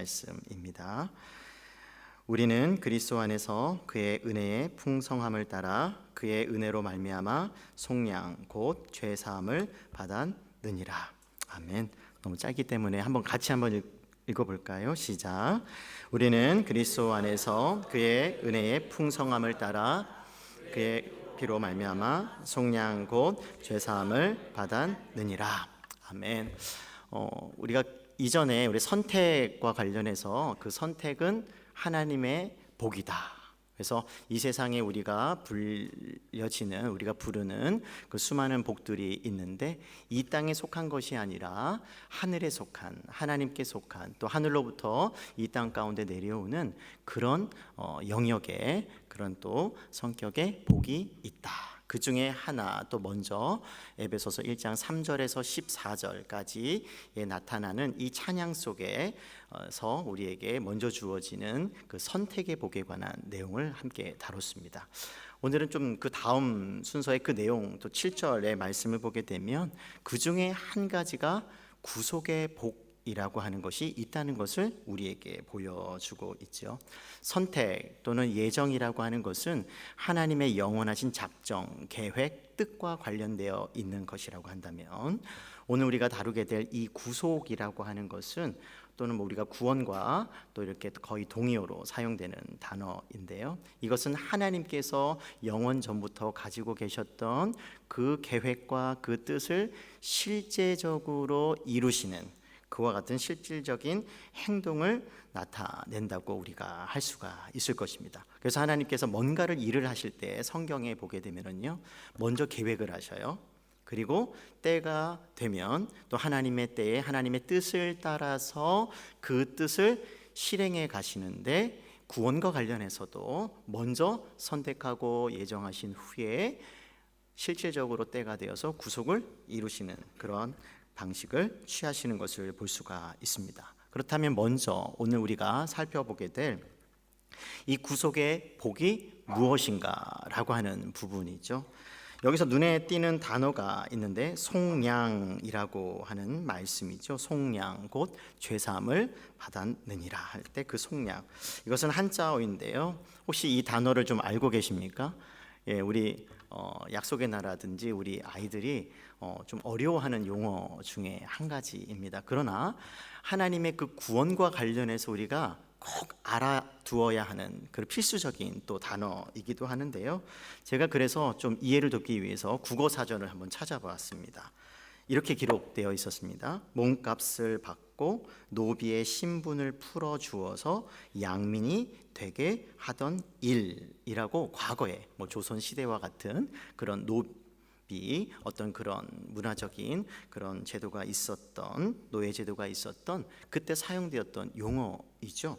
말씀입니다. 우리는 그리스도 안에서 그의 은혜의 풍성함을 따라 그의 은혜로 말미암아 속량 곧 죄 사함을 받았느니라. 아멘. 너무 짧기 때문에 같이 한번 읽어볼까요? 시작. 우리는 그리스도 안에서 그의 은혜의 풍성함을 따라 그의 피로 말미암아 속량 곧 죄 사함을 받았느니라. 아멘. 우리가 이전에 우리 선택과 관련해서 그 선택은 하나님의 복이다. 그래서 이 세상에 우리가 부르는 그 수많은 복들이 있는데 이 땅에 속한 것이 아니라 하늘에 속한, 하나님께 속한, 또 하늘로부터 이 땅 가운데 내려오는 그런 영역의, 그런 또 성격의 복이 있다. 그 중에 하나, 또 먼저 에베소서 1장 3절에서 14절까지에 나타나는 이 찬양 속에서 우리에게 먼저 주어지는 그 선택의 복에 관한 내용을 함께 다뤘습니다. 오늘은 좀 그 다음 순서의 그 내용, 또 7절의 말씀을 보게 되면 그 중에 한 가지가 구속의 복이라고 하는 것이 있다는 것을 우리에게 보여주고 있죠. 선택 또는 예정이라고 하는 것은 하나님의 영원하신 작정, 계획, 뜻과 관련되어 있는 것이라고 한다면, 오늘 우리가 다루게 될 이 구속이라고 하는 것은, 또는 우리가 구원과 또 이렇게 거의 동의어로 사용되는 단어인데요, 이것은 하나님께서 영원 전부터 가지고 계셨던 그 계획과 그 뜻을 실제적으로 이루시는, 그와 같은 실질적인 행동을 나타낸다고 우리가 할 수가 있을 것입니다. 그래서 하나님께서 뭔가를 일을 하실 때 성경에 보게 되면은요, 먼저 계획을 하셔요. 그리고 때가 되면 또 하나님의 때에 하나님의 뜻을 따라서 그 뜻을 실행해 가시는데, 구원과 관련해서도 먼저 선택하고 예정하신 후에 실질적으로 때가 되어서 구속을 이루시는 그런 방식을 취하시는 것을 볼 수가 있습니다. 그렇다면 먼저 오늘 우리가 살펴보게 될 이 구속의 복이 무엇인가라고 하는 부분이죠. 여기서 눈에 띄는 단어가 있는데 속량이라고 하는 말씀이죠. 속량 곧 죄사함을 받았느니라 할 때 그 속량, 이것은 한자어인데요, 혹시 이 단어를 좀 알고 계십니까? 우리 약속의 나라든지 우리 아이들이 좀 어려워하는 용어 중에 한 가지입니다. 그러나 하나님의 그 구원과 관련해서 우리가 꼭 알아두어야 하는 그 필수적인 또 단어이기도 하는데요, 제가 그래서 좀 이해를 돕기 위해서 국어 사전을 한번 찾아보았습니다. 이렇게 기록되어 있었습니다. 몸값을 받고 노비의 신분을 풀어주어서 양민이 되게 하던 일이라고, 과거에 조선 시대와 같은 그런 노비, 어떤 그런 문화적인 그런 제도가 있었던, 노예 제도가 있었던 그때 사용되었던 용어이죠.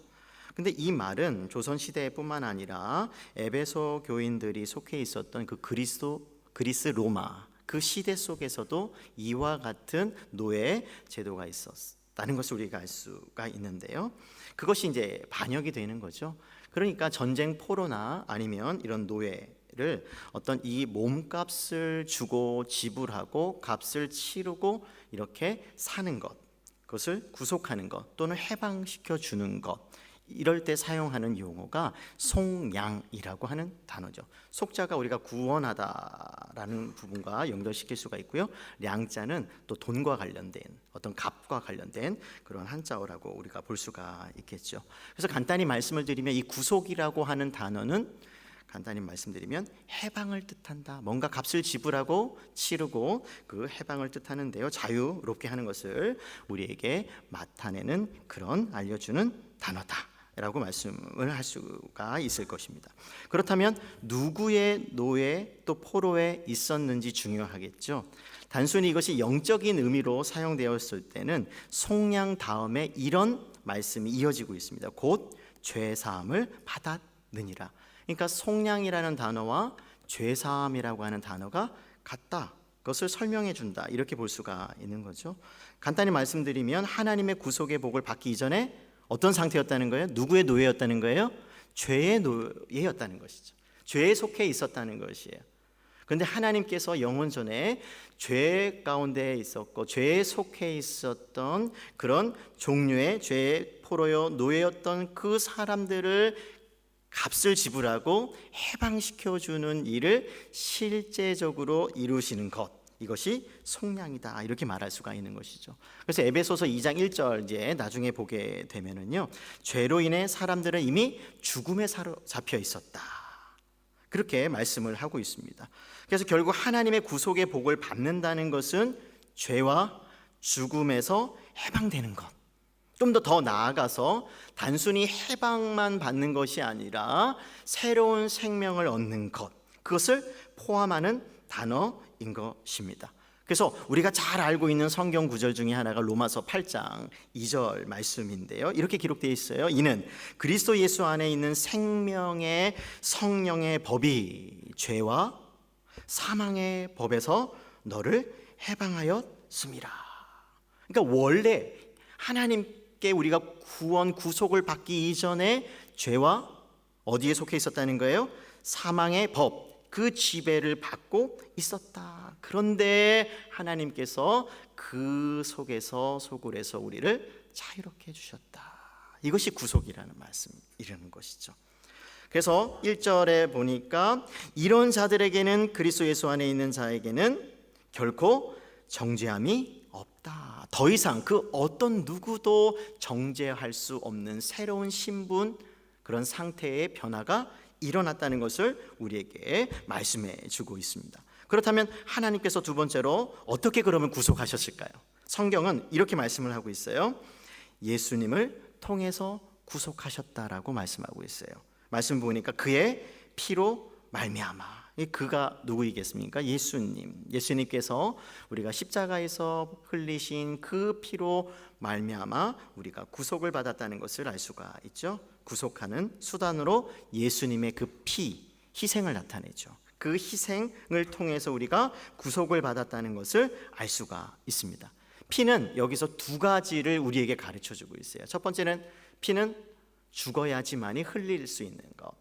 근데 이 말은 조선 시대뿐만 아니라 에베소 교인들이 속해 있었던 그 그리스 로마 그 시대 속에서도 이와 같은 노예 제도가 있었다는 것을 우리가 알 수가 있는데요, 그것이 이제 반영이 되는 거죠. 그러니까 전쟁 포로나 아니면 이런 노예를 어떤 이 몸값을 주고 지불하고 값을 치르고 이렇게 사는 것, 그것을 구속하는 것 또는 해방시켜 주는 것, 이럴 때 사용하는 용어가 속량이라고 하는 단어죠. 속자가 우리가 구원하다라는 부분과 연결시킬 수가 있고요, 량자는 또 돈과 관련된, 어떤 값과 관련된 그런 한자어라고 우리가 볼 수가 있겠죠. 그래서 간단히 말씀을 드리면 이 구속이라고 하는 단어는, 간단히 말씀드리면 해방을 뜻한다. 뭔가 값을 지불하고 치르고 그 해방을 뜻하는데요, 자유롭게 하는 것을 우리에게 나타내는, 그런 알려주는 단어다 라고 말씀을 할 수가 있을 것입니다. 그렇다면 누구의 노예 또 포로에 있었는지 중요하겠죠. 단순히 이것이 영적인 의미로 사용되었을 때는 속량 다음에 이런 말씀이 이어지고 있습니다. 곧 죄사함을 받았느니라. 그러니까 속량이라는 단어와 죄사함이라고 하는 단어가 같다, 그것을 설명해 준다, 이렇게 볼 수가 있는 거죠. 간단히 말씀드리면 하나님의 구속의 복을 받기 이전에 어떤 상태였다는 거예요? 누구의 노예였다는 거예요? 죄의 노예였다는 것이죠. 죄에 속해 있었다는 것이에요. 그런데 하나님께서 영원 전에 죄 가운데 있었고 죄에 속해 있었던 그런 종류의 죄의 포로요 노예였던 그 사람들을 값을 지불하고 해방시켜주는 일을 실제적으로 이루시는 것, 이것이 속량이다, 이렇게 말할 수가 있는 것이죠. 그래서 에베소서 2장 1절 이제 나중에 보게 되면은요, 죄로 인해 사람들은 이미 죽음에 잡혀 있었다, 그렇게 말씀을 하고 있습니다. 그래서 결국 하나님의 구속의 복을 받는다는 것은 죄와 죽음에서 해방되는 것, 좀 더 나아가서 단순히 해방만 받는 것이 아니라 새로운 생명을 얻는 것, 그것을 포함하는 단어인 것입니다. 그래서 우리가 잘 알고 있는 성경 구절 중에 하나가 로마서 8장 2절 말씀인데요, 이렇게 기록되어 있어요. 이는 그리스도 예수 안에 있는 생명의 성령의 법이 죄와 사망의 법에서 너를 해방하였습니다. 그러니까 원래 하나님께 우리가 구원 구속을 받기 이전에 죄와 어디에 속해 있었다는 거예요? 사망의 법, 그 지배를 받고 있었다. 그런데 하나님께서 그 속에서 소굴에서 우리를 자유롭게 해주셨다. 이것이 구속이라는 말씀이라는 것이죠. 그래서 1절에 보니까 이런 자들에게는, 그리스도 예수 안에 있는 자에게는 결코 정죄함이 없다. 더 이상 그 어떤 누구도 정죄할 수 없는 새로운 신분, 그런 상태의 변화가 일어났다는 것을 우리에게 말씀해 주고 있습니다. 그렇다면 하나님께서 두 번째로 어떻게 그러면 구속하셨을까요? 성경은 이렇게 말씀을 하고 있어요. 예수님을 통해서 구속하셨다라고 말씀하고 있어요. 말씀 보니까 그의 피로 말미암아. 그가 누구이겠습니까? 예수님께서 우리가 십자가에서 흘리신 그 피로 말미암아 우리가 구속을 받았다는 것을 알 수가 있죠. 구속하는 수단으로 예수님의 그 피, 희생을 나타내죠. 그 희생을 통해서 우리가 구속을 받았다는 것을 알 수가 있습니다. 피는 여기서 두 가지를 우리에게 가르쳐 주고 있어요. 첫 번째는 피는 죽어야지만이 흘릴 수 있는 것,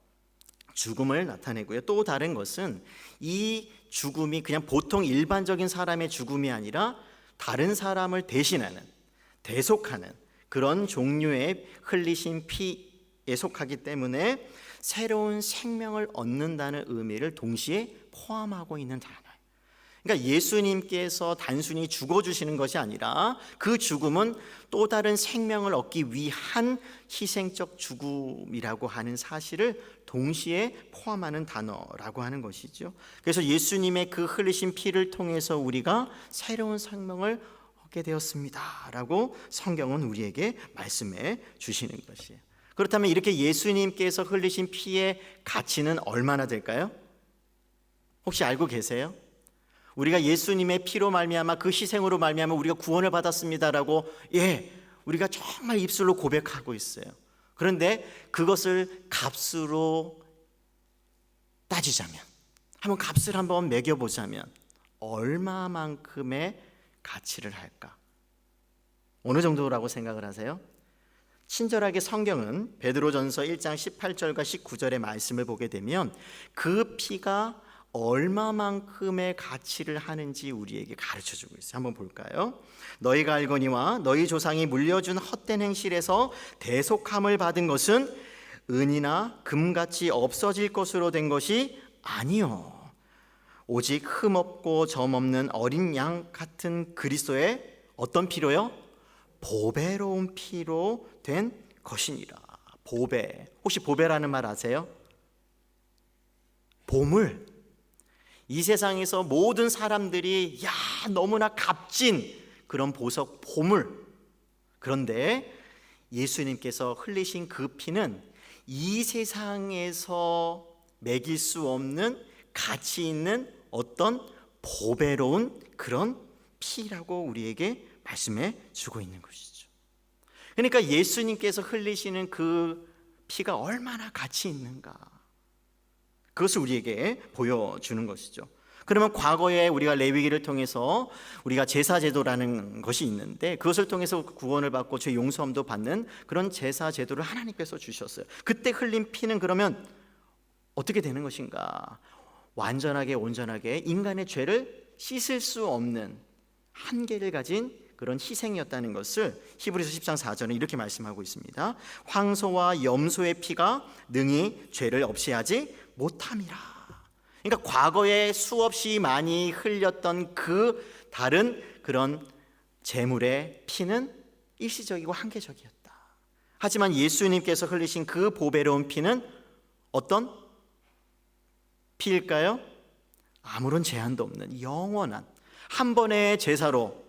죽음을 나타내고요. 또 다른 것은 이 죽음이 그냥 보통 일반적인 사람의 죽음이 아니라 다른 사람을 대신하는, 대속하는 그런 종류의 흘리신 피에 속하기 때문에 새로운 생명을 얻는다는 의미를 동시에 포함하고 있는 단어예요. 그러니까 예수님께서 단순히 죽어주시는 것이 아니라 그 죽음은 또 다른 생명을 얻기 위한 희생적 죽음이라고 하는 사실을 동시에 포함하는 단어라고 하는 것이죠. 그래서 예수님의 그 흘리신 피를 통해서 우리가 새로운 생명을 얻게 되었습니다 라고 성경은 우리에게 말씀해 주시는 것이에요. 그렇다면 이렇게 예수님께서 흘리신 피의 가치는 얼마나 될까요? 혹시 알고 계세요? 우리가 예수님의 피로 말미암아 그 희생으로 말미암아 우리가 구원을 받았습니다라고 우리가 정말 입술로 고백하고 있어요. 그런데 그것을 값으로 따지자면, 한번 값을 한번 매겨보자면 얼마만큼의 가치를 할까? 어느 정도라고 생각을 하세요? 친절하게 성경은 베드로전서 1장 18절과 19절의 말씀을 보게 되면 그 피가 얼마만큼의 가치를 하는지 우리에게 가르쳐주고 있어요. 한번 볼까요? 너희가 알거니와 너희 조상이 물려준 헛된 행실에서 대속함을 받은 것은 은이나 금같이 없어질 것으로 된 것이 아니요 오직 흠없고 점없는 어린 양 같은 그리스도의 어떤 피로요? 보배로운 피로 된 것이니라. 보배, 혹시 보배라는 말 아세요? 보물. 이 세상에서 모든 사람들이 너무나 값진 그런 보석, 보물. 그런데 예수님께서 흘리신 그 피는 이 세상에서 매길 수 없는 가치 있는 어떤 보배로운 그런 피라고 우리에게 말씀해 주고 있는 것이죠. 그러니까 예수님께서 흘리시는 그 피가 얼마나 가치 있는가, 그것을 우리에게 보여주는 것이죠. 그러면 과거에 우리가 레위기를 통해서 우리가 제사제도라는 것이 있는데 그것을 통해서 구원을 받고 죄 용서함도 받는 그런 제사제도를 하나님께서 주셨어요. 그때 흘린 피는 그러면 어떻게 되는 것인가? 완전하게 온전하게 인간의 죄를 씻을 수 없는 한계를 가진 그런 희생이었다는 것을 히브리서 10장 4절은 이렇게 말씀하고 있습니다. 황소와 염소의 피가 능히 죄를 없애하지 못함이라. 그러니까 과거에 수없이 많이 흘렸던 그 다른 그런 제물의 피는 일시적이고 한계적이었다. 하지만 예수님께서 흘리신 그 보배로운 피는 어떤 피일까요? 아무런 제한도 없는 영원한 한 번의 제사로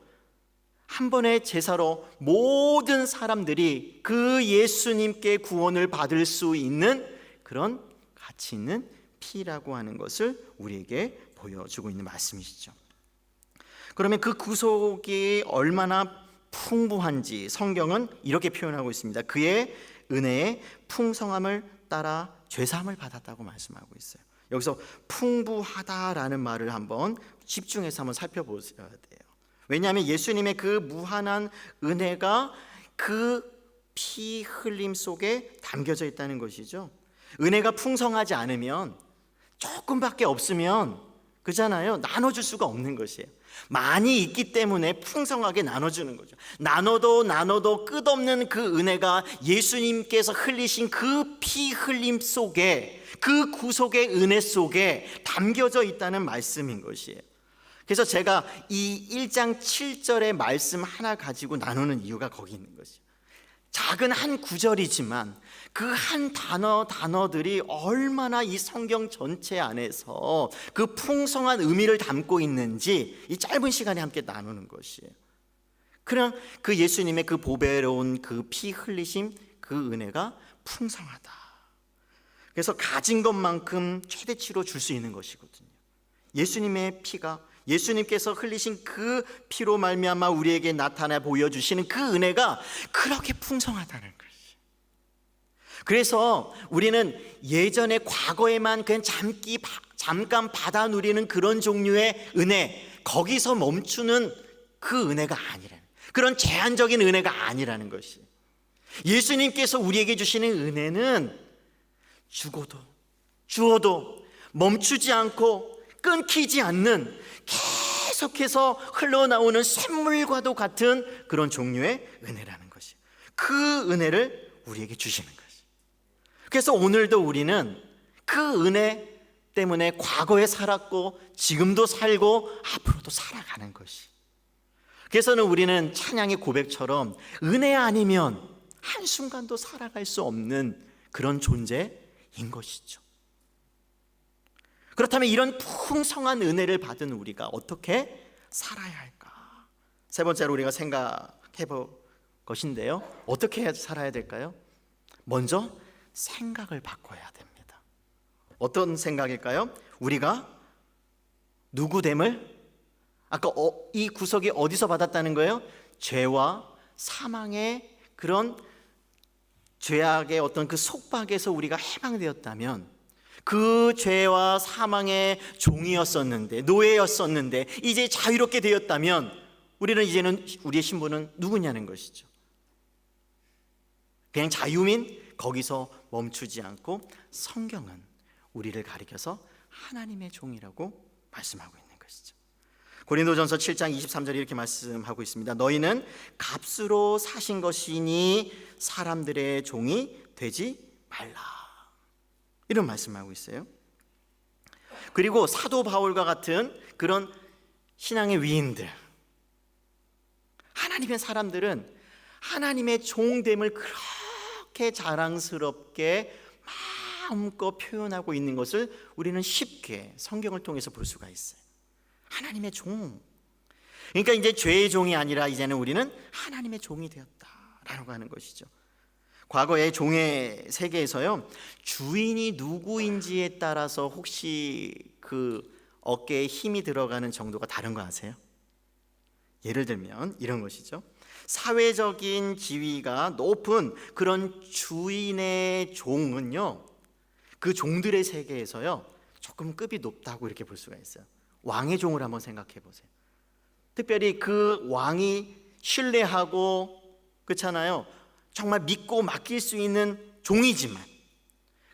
모든 사람들이 그 예수님께 구원을 받을 수 있는 그런 가치 있는 피라고 하는 것을 우리에게 보여주고 있는 말씀이시죠. 그러면 그 구속이 얼마나 풍부한지 성경은 이렇게 표현하고 있습니다. 그의 은혜의 풍성함을 따라 죄사함을 받았다고 말씀하고 있어요. 여기서 풍부하다라는 말을 한번 집중해서 한번 살펴보셔야 돼요. 왜냐하면 예수님의 그 무한한 은혜가 그 피 흘림 속에 담겨져 있다는 것이죠. 은혜가 풍성하지 않으면 조금밖에 없으면 그잖아요. 나눠줄 수가 없는 것이에요. 많이 있기 때문에 풍성하게 나눠주는 거죠. 나눠도 끝없는 그 은혜가 예수님께서 흘리신 그 피 흘림 속에, 그 구속의 은혜 속에 담겨져 있다는 말씀인 것이에요. 그래서 제가 이 1장 7절의 말씀 하나 가지고 나누는 이유가 거기 있는 것이에요. 작은 한 구절이지만 그 한 단어들이 얼마나 이 성경 전체 안에서 그 풍성한 의미를 담고 있는지 이 짧은 시간에 함께 나누는 것이에요. 그냥 그 예수님의 그 보배로운 그 피 흘리심, 그 은혜가 풍성하다. 그래서 가진 것만큼 최대치로 줄 수 있는 것이거든요. 예수님의 피가, 예수님께서 흘리신 그 피로 말미암아 우리에게 나타나 보여주시는 그 은혜가 그렇게 풍성하다는 것이에요. 그래서 우리는 예전에 과거에만 그냥 잠깐 받아 누리는 그런 종류의 은혜, 거기서 멈추는 그 은혜가 아니라는, 그런 제한적인 은혜가 아니라는 것이, 예수님께서 우리에게 주시는 은혜는 주어도 멈추지 않고 끊기지 않는, 계속해서 흘러나오는 샘물과도 같은 그런 종류의 은혜라는 것이, 그 은혜를 우리에게 주시는 것이. 그래서 오늘도 우리는 그 은혜 때문에 과거에 살았고 지금도 살고 앞으로도 살아가는 것이. 그래서는 우리는 찬양의 고백처럼 은혜 아니면 한순간도 살아갈 수 없는 그런 존재인 것이죠. 그렇다면 이런 풍성한 은혜를 받은 우리가 어떻게 살아야 할까? 세 번째로 우리가 생각해 볼 것인데요, 어떻게 살아야 될까요? 먼저 생각을 바꿔야 됩니다. 어떤 생각일까요? 우리가 누구됨을, 아까 이 구속이 어디서 받았다는 거예요? 죄와 사망의 그런 죄악의 어떤 그 속박에서 우리가 해방되었다면, 그 죄와 사망의 종이었었는데, 노예였었는데 이제 자유롭게 되었다면 이제는 우리의 신분은 누구냐는 것이죠. 그냥 자유민, 거기서 멈추지 않고 성경은 우리를 가리켜서 하나님의 종이라고 말씀하고 있는 것이죠. 고린도전서 7장 23절에 이렇게 말씀하고 있습니다. 너희는 값으로 사신 것이니 사람들의 종이 되지 말라, 이런 말씀하고 있어요. 그리고 사도 바울과 같은 그런 신앙의 위인들, 하나님의 사람들은 하나님의 종됨을 그렇게 자랑스럽게 마음껏 표현하고 있는 것을 우리는 쉽게 성경을 통해서 볼 수가 있어요. 하나님의 종, 그러니까 이제 죄의 종이 아니라 이제는 우리는 하나님의 종이 되었다라고 하는 것이죠. 과거의 종의 세계에서요, 주인이 누구인지에 따라서 혹시 그 어깨에 힘이 들어가는 정도가 다른 거 아세요? 예를 들면 이런 것이죠. 사회적인 지위가 높은 그런 주인의 종은요, 그 종들의 세계에서요 조금 급이 높다고 이렇게 볼 수가 있어요. 왕의 종을 한번 생각해 보세요. 특별히 그 왕이 신뢰하고, 그렇잖아요, 정말 믿고 맡길 수 있는 종이지만,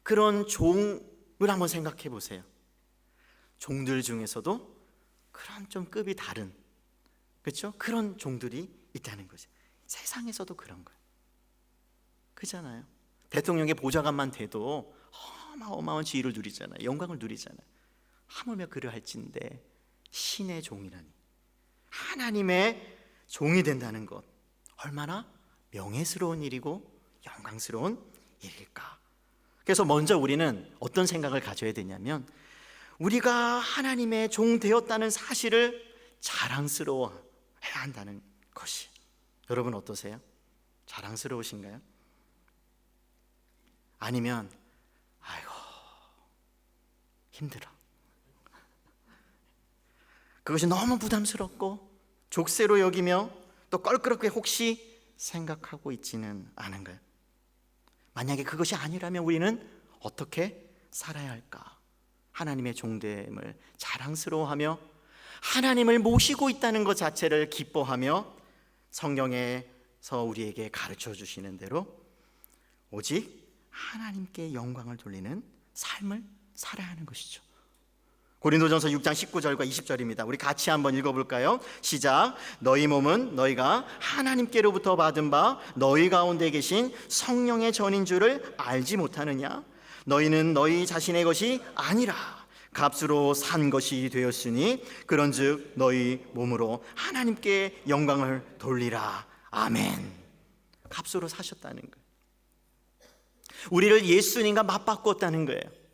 그런 종을 한번 생각해 보세요. 종들 중에서도 그런 좀 급이 다른, 그렇죠? 그런 종들이 있다는 거죠. 세상에서도 그런 거예요. 그렇잖아요. 대통령의 보좌관만 돼도 어마어마한 지위를 누리잖아요. 영광을 누리잖아요. 하물며 그러할진데 신의 종이라니, 하나님의 종이 된다는 것, 얼마나 명예스러운 일이고 영광스러운 일일까. 그래서 먼저 우리는 어떤 생각을 가져야 되냐면, 우리가 하나님의 종 되었다는 사실을 자랑스러워해야 한다는 것이. 여러분 어떠세요? 자랑스러우신가요? 아니면 아이고 힘들어, 그것이 너무 부담스럽고 족쇄로 여기며 또 껄끄럽게 혹시 생각하고 있지는 않은가요? 만약에 그것이 아니라면 우리는 어떻게 살아야 할까? 하나님의 종됨을 자랑스러워하며 하나님을 모시고 있다는 것 자체를 기뻐하며 성경에서 우리에게 가르쳐 주시는 대로 오직 하나님께 영광을 돌리는 삶을 살아야 하는 것이죠. 고린도전서 6장 19절과 20절입니다. 우리 같이 한번 읽어볼까요? 시작. 너희 몸은 너희가 하나님께로부터 받은 바 너희 가운데 계신 성령의 전인 줄을 알지 못하느냐? 너희는 너희 자신의 것이 아니라 값으로 산 것이 되었으니 그런즉 너희 몸으로 하나님께 영광을 돌리라. 아멘. 값으로 사셨다는 거예요. 우리를 예수님과 맞바꿨다는 거예요.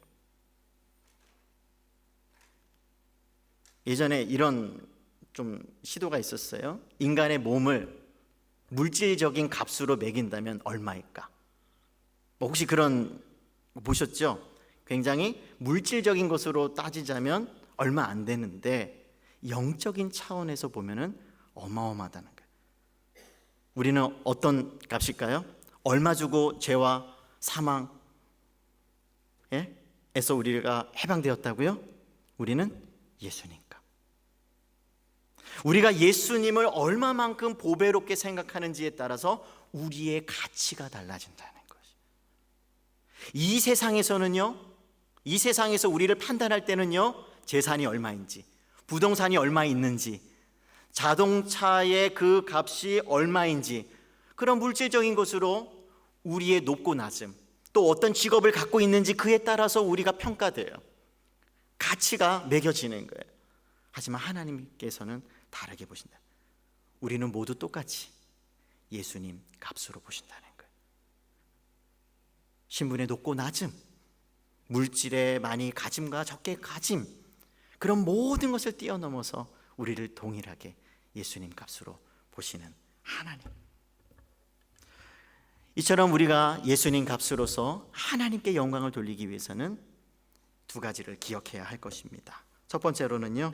예전에 이런 좀 시도가 있었어요. 인간의 몸을 물질적인 값으로 매긴다면 얼마일까? 혹시 그런 거 보셨죠? 굉장히 물질적인 것으로 따지자면 얼마 안 되는데 영적인 차원에서 보면은 어마어마하다는 거예요. 우리는 어떤 값일까요? 얼마 주고 죄와 사망에서 우리가 해방되었다고요? 우리는 예수님. 우리가 예수님을 얼마만큼 보배롭게 생각하는지에 따라서 우리의 가치가 달라진다는 것이. 이 세상에서는요, 이 세상에서 우리를 판단할 때는요, 재산이 얼마인지, 부동산이 얼마 있는지, 자동차의 그 값이 얼마인지, 그런 물질적인 것으로 우리의 높고 낮음, 또 어떤 직업을 갖고 있는지 그에 따라서 우리가 평가돼요. 가치가 매겨지는 거예요. 하지만 하나님께서는 다르게 보신다. 우리는 모두 똑같이 예수님 값으로 보신다는 거예요. 신분의 높고 낮음, 물질의 많이 가짐과 적게 가짐, 그런 모든 것을 뛰어넘어서 우리를 동일하게 예수님 값으로 보시는 하나님. 이처럼 우리가 예수님 값으로서 하나님께 영광을 돌리기 위해서는 두 가지를 기억해야 할 것입니다. 첫 번째로는요,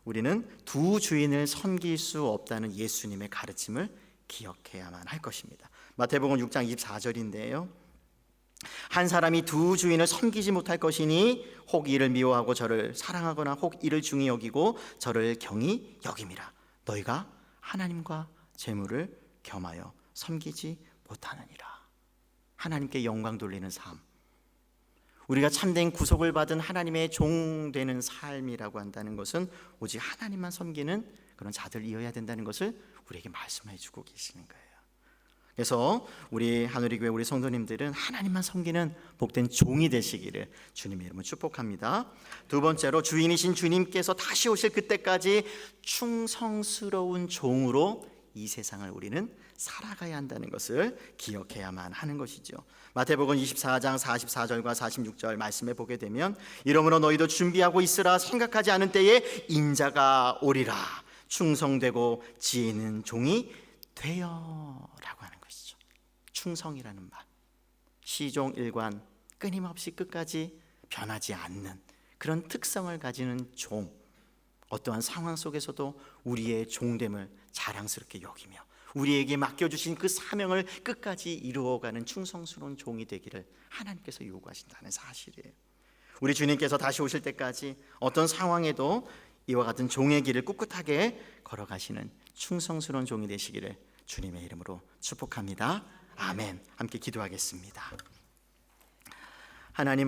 우리는 두 주인을 섬길 수 없다는 예수님의 가르침을 기억해야만 할 것입니다. 마태복음 6장 24절인데요. 한 사람이 두 주인을 섬기지 못할 것이니 혹 이를 미워하고 저를 사랑하거나 혹 이를 중히 여기고 저를 경히 여김이라. 너희가 하나님과 재물을 겸하여 섬기지 못하느니라. 하나님께 영광 돌리는 삶, 우리가 참된 구속을 받은 하나님의 종 되는 삶이라고 한다는 것은 오직 하나님만 섬기는 그런 자들이어야 된다는 것을 우리에게 말씀해 주고 계시는 거예요. 그래서 우리 하늘의 교회 우리 성도님들은 하나님만 섬기는 복된 종이 되시기를 주님의 이름으로 축복합니다. 두 번째로, 주인이신 주님께서 다시 오실 그때까지 충성스러운 종으로 이 세상을 우리는 살아가야 한다는 것을 기억해야만 하는 것이죠. 마태복음 24장 44절과 46절 말씀에 보게 되면, 이러므로 너희도 준비하고 있으라. 생각하지 않은 때에 인자가 오리라. 충성되고 지혜 있는 종이 되어라고 하는 것이죠. 충성이라는 말, 시종 일관, 끊임없이 끝까지 변하지 않는 그런 특성을 가지는 종, 어떠한 상황 속에서도 우리의 종됨을 자랑스럽게 여기며 우리에게 맡겨주신 그 사명을 끝까지 이루어가는 충성스러운 종이 되기를 하나님께서 요구하신다는 사실이에요. 우리 주님께서 다시 오실 때까지 어떤 상황에도 이와 같은 종의 길을 꿋꿋하게 걸어가시는 충성스러운 종이 되시기를 주님의 이름으로 축복합니다. 아멘. 함께 기도하겠습니다. 하나님